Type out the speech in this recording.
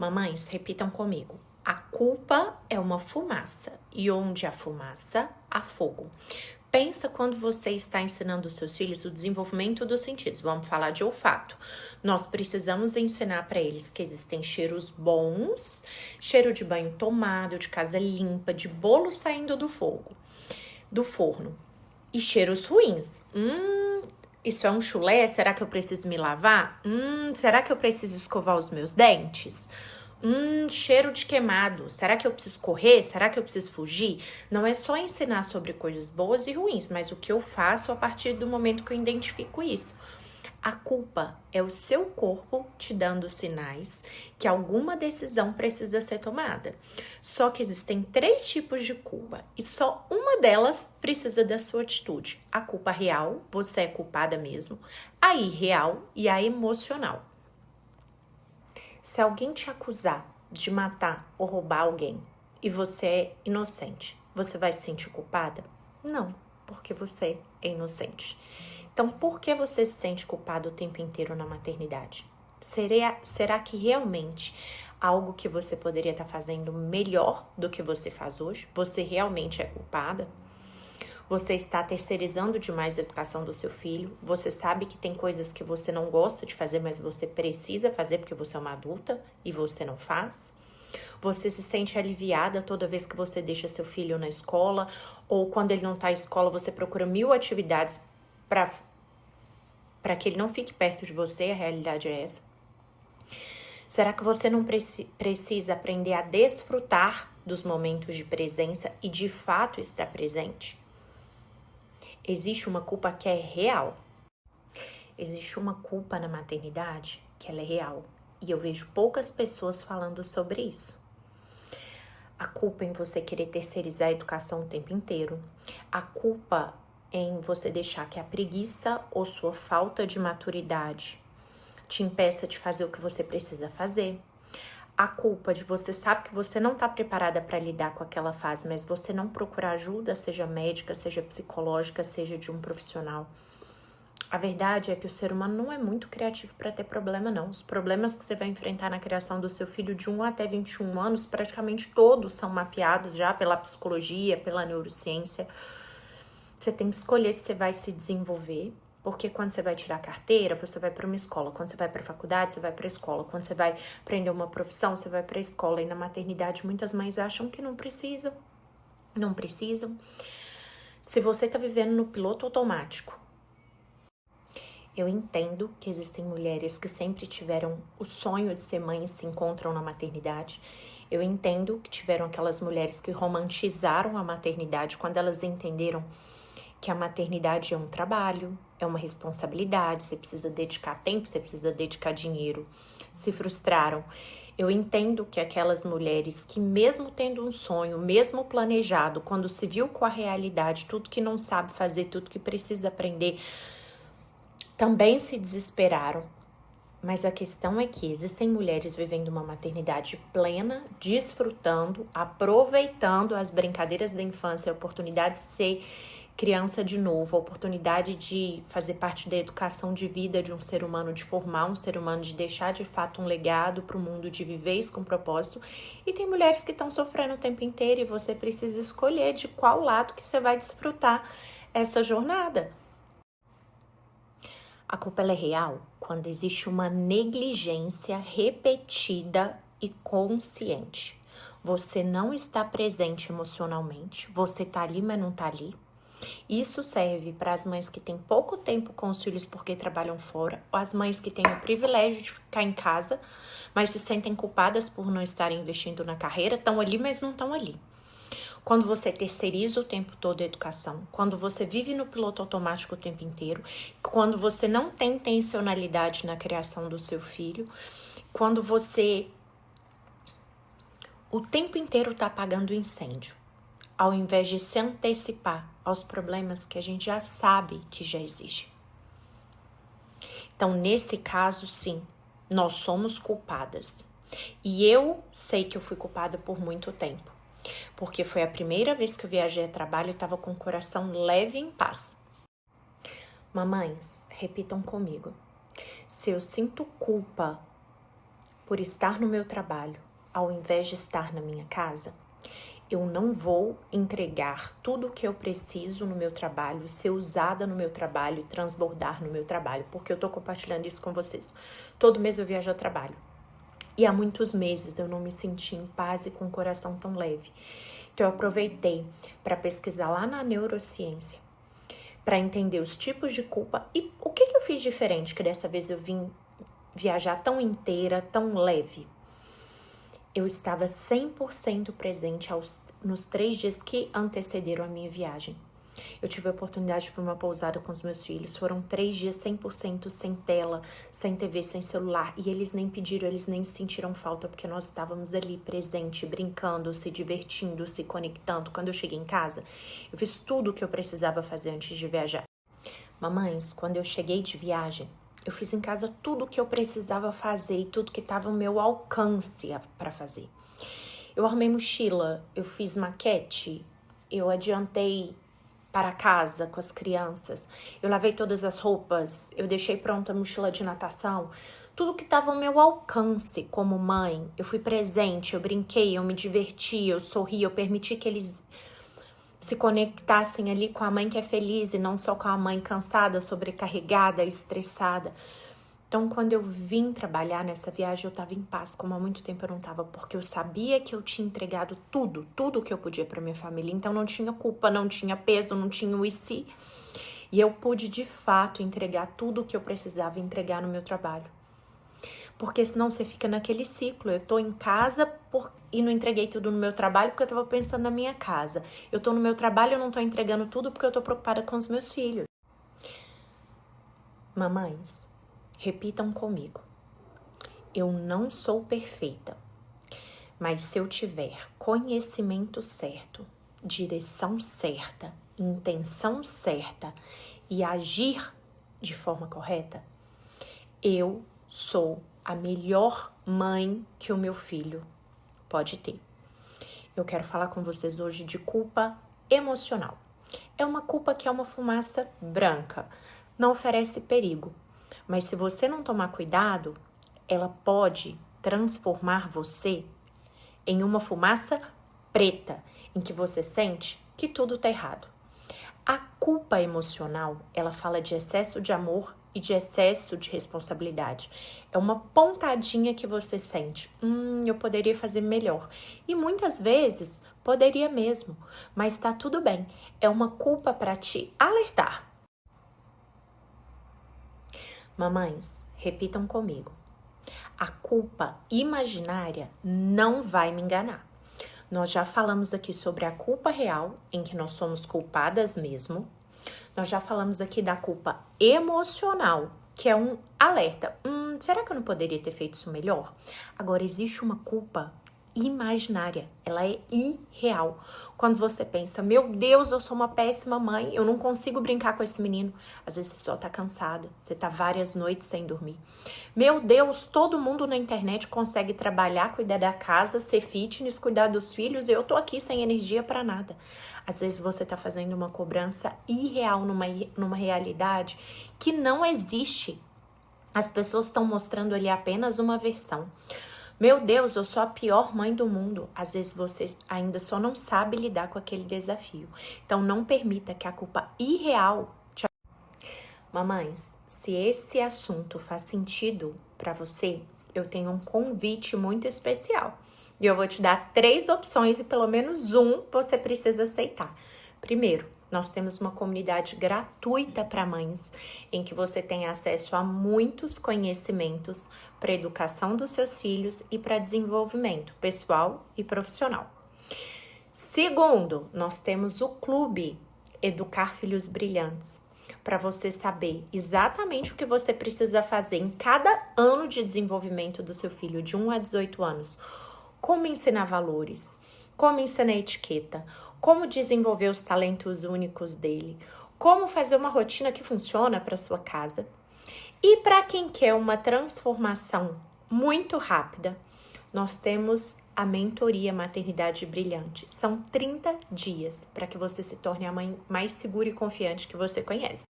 Mamães, repitam comigo. A culpa é uma fumaça e onde há fumaça, há fogo. Pensa quando você está ensinando os seus filhos o desenvolvimento dos sentidos. Vamos falar de olfato. Nós precisamos ensinar para eles que existem cheiros bons, cheiro de banho tomado, de casa limpa, de bolo saindo do forno. E cheiros ruins. Isso é um chulé? Será que eu preciso me lavar? Será que eu preciso escovar os meus dentes? Cheiro de queimado. Será que eu preciso correr? Será que eu preciso fugir? Não é só ensinar sobre coisas boas e ruins, mas o que eu faço a partir do momento que eu identifico isso. A culpa é o seu corpo te dando sinais que alguma decisão precisa ser tomada. Só que existem 3 tipos de culpa e só uma delas precisa da sua atitude. A culpa real, você é culpada mesmo, a irreal e a emocional. Se alguém te acusar de matar ou roubar alguém e você é inocente, você vai se sentir culpada? Não, porque você é inocente. Então, por que você se sente culpado o tempo inteiro na maternidade? Será que realmente algo que você poderia estar fazendo melhor do que você faz hoje? Você realmente é culpada? Você está terceirizando demais a educação do seu filho? Você sabe que tem coisas que você não gosta de fazer, mas você precisa fazer porque você é uma adulta e você não faz? Você se sente aliviada toda vez que você deixa seu filho na escola? Ou quando ele não está na escola, você procura 1000 atividades para que ele não fique perto de você? A realidade é essa. Será que você não precisa aprender a desfrutar dos momentos de presença e de fato estar presente? Existe uma culpa que é real. Existe uma culpa na maternidade que ela é real. E eu vejo poucas pessoas falando sobre isso. A culpa em você querer terceirizar a educação o tempo inteiro. A culpa em você deixar que a preguiça ou sua falta de maturidade te impeça de fazer o que você precisa fazer. A culpa de você sabe que você não está preparada para lidar com aquela fase, mas você não procurar ajuda, seja médica, seja psicológica, seja de um profissional. A verdade é que o ser humano não é muito criativo para ter problema, não. Os problemas que você vai enfrentar na criação do seu filho de 1 até 21 anos, praticamente todos são mapeados já pela psicologia, pela neurociência. Você tem que escolher se você vai se desenvolver, porque quando você vai tirar a carteira, você vai para uma escola. Quando você vai para a faculdade, você vai para a escola. Quando você vai aprender uma profissão, você vai para a escola. E na maternidade, muitas mães acham que não precisam. Não precisam. Se você está vivendo no piloto automático, eu entendo que existem mulheres que sempre tiveram o sonho de ser mãe e se encontram na maternidade. Eu entendo que tiveram aquelas mulheres que romantizaram a maternidade quando elas entenderam que a maternidade é um trabalho, é uma responsabilidade, você precisa dedicar tempo, você precisa dedicar dinheiro. Se frustraram. Eu entendo que aquelas mulheres que mesmo tendo um sonho, mesmo planejado, quando se viu com a realidade, tudo que não sabe fazer, tudo que precisa aprender, também se desesperaram. Mas a questão é que existem mulheres vivendo uma maternidade plena, desfrutando, aproveitando as brincadeiras da infância, a oportunidade de ser criança de novo, a oportunidade de fazer parte da educação de vida de um ser humano, de formar um ser humano, de deixar de fato um legado para o mundo, de viver isso com propósito. E tem mulheres que estão sofrendo o tempo inteiro e você precisa escolher de qual lado que você vai desfrutar essa jornada. A culpa ela é real quando existe uma negligência repetida e consciente. Você não está presente emocionalmente, você está ali, mas não está ali. Isso serve para as mães que têm pouco tempo com os filhos porque trabalham fora, ou as mães que têm o privilégio de ficar em casa, mas se sentem culpadas por não estarem investindo na carreira, estão ali, mas não estão ali. Quando você terceiriza o tempo todo a educação, quando você vive no piloto automático o tempo inteiro, quando você não tem intencionalidade na criação do seu filho, quando você o tempo inteiro está apagando o incêndio, ao invés de se antecipar aos problemas que a gente já sabe que já existem. Então, nesse caso, sim, nós somos culpadas. E eu sei que eu fui culpada por muito tempo. Porque foi a primeira vez que eu viajei a trabalho e estava com o coração leve e em paz. Mamães, repitam comigo. Se eu sinto culpa por estar no meu trabalho, ao invés de estar na minha casa, eu não vou entregar tudo o que eu preciso no meu trabalho, ser usada no meu trabalho, transbordar no meu trabalho, porque eu tô compartilhando isso com vocês. Todo mês eu viajo a trabalho. E há muitos meses eu não me senti em paz e com o coração tão leve. Então eu aproveitei para pesquisar lá na neurociência, para entender os tipos de culpa e o que eu fiz diferente, que dessa vez eu vim viajar tão inteira, tão leve. Eu estava 100% presente nos 3 dias que antecederam a minha viagem. Eu tive a oportunidade de ir para uma pousada com os meus filhos. Foram 3 dias 100% sem tela, sem TV, sem celular. E eles nem pediram, eles nem sentiram falta, porque nós estávamos ali presente, brincando, se divertindo, se conectando. Quando eu cheguei em casa, eu fiz tudo o que eu precisava fazer antes de viajar. Mamães, quando eu cheguei de viagem, eu fiz em casa tudo o que eu precisava fazer e tudo que estava ao meu alcance para fazer. Eu arrumei mochila, eu fiz maquete, eu adiantei para casa com as crianças, eu lavei todas as roupas, eu deixei pronta a mochila de natação. Tudo que estava ao meu alcance como mãe, eu fui presente, eu brinquei, eu me diverti, eu sorri, eu permiti que eles se conectassem ali com a mãe que é feliz e não só com a mãe cansada, sobrecarregada, estressada. Então, quando eu vim trabalhar nessa viagem, eu estava em paz, como há muito tempo eu não estava, porque eu sabia que eu tinha entregado tudo que eu podia para minha família. Então, não tinha culpa, não tinha peso, não tinha o e se. E eu pude, de fato, entregar tudo o que eu precisava entregar no meu trabalho. Porque senão você fica naquele ciclo. Eu tô em casa e não entreguei tudo no meu trabalho porque eu tava pensando na minha casa. Eu tô no meu trabalho e eu não tô entregando tudo porque eu tô preocupada com os meus filhos. Mamães, repitam comigo. Eu não sou perfeita, mas se eu tiver conhecimento certo, direção certa, intenção certa e agir de forma correta, eu sou a melhor mãe que o meu filho pode ter. Eu quero falar com vocês hoje de culpa emocional. É uma culpa que é uma fumaça branca, não oferece perigo, mas se você não tomar cuidado, ela pode transformar você em uma fumaça preta, em que você sente que tudo tá errado. A culpa emocional, ela fala de excesso de amor e de excesso de responsabilidade. É uma pontadinha que você sente. Eu poderia fazer melhor. E muitas vezes, poderia mesmo. Mas tá tudo bem. É uma culpa para te alertar. Mamães, repitam comigo. A culpa imaginária não vai me enganar. Nós já falamos aqui sobre a culpa real, em que nós somos culpadas mesmo. Nós já falamos aqui da culpa emocional, que é um alerta. Será que eu não poderia ter feito isso melhor? Agora, existe uma culpa imaginária, ela é irreal. Quando você pensa, meu Deus, eu sou uma péssima mãe, eu não consigo brincar com esse menino. Às vezes você só tá cansada, você tá várias noites sem dormir. Meu Deus, todo mundo na internet consegue trabalhar, cuidar da casa, ser fitness, cuidar dos filhos, e eu tô aqui sem energia para nada. Às vezes você tá fazendo uma cobrança irreal numa realidade que não existe. As pessoas estão mostrando ali apenas uma versão. Meu Deus, eu sou a pior mãe do mundo. Às vezes você ainda só não sabe lidar com aquele desafio. Então não permita que a culpa irreal te... Mamães, se esse assunto faz sentido para você, eu tenho um convite muito especial. E eu vou te dar 3 opções e pelo menos um você precisa aceitar. Primeiro, nós temos uma comunidade gratuita para mães, em que você tem acesso a muitos conhecimentos para a educação dos seus filhos e para desenvolvimento pessoal e profissional. Segundo, nós temos o Clube Educar Filhos Brilhantes, para você saber exatamente o que você precisa fazer em cada ano de desenvolvimento do seu filho, de 1 a 18 anos. Como ensinar valores, como ensinar etiqueta, como desenvolver os talentos únicos dele, como fazer uma rotina que funciona para sua casa. E para quem quer uma transformação muito rápida, nós temos a mentoria Maternidade Brilhante. São 30 dias para que você se torne a mãe mais segura e confiante que você conhece.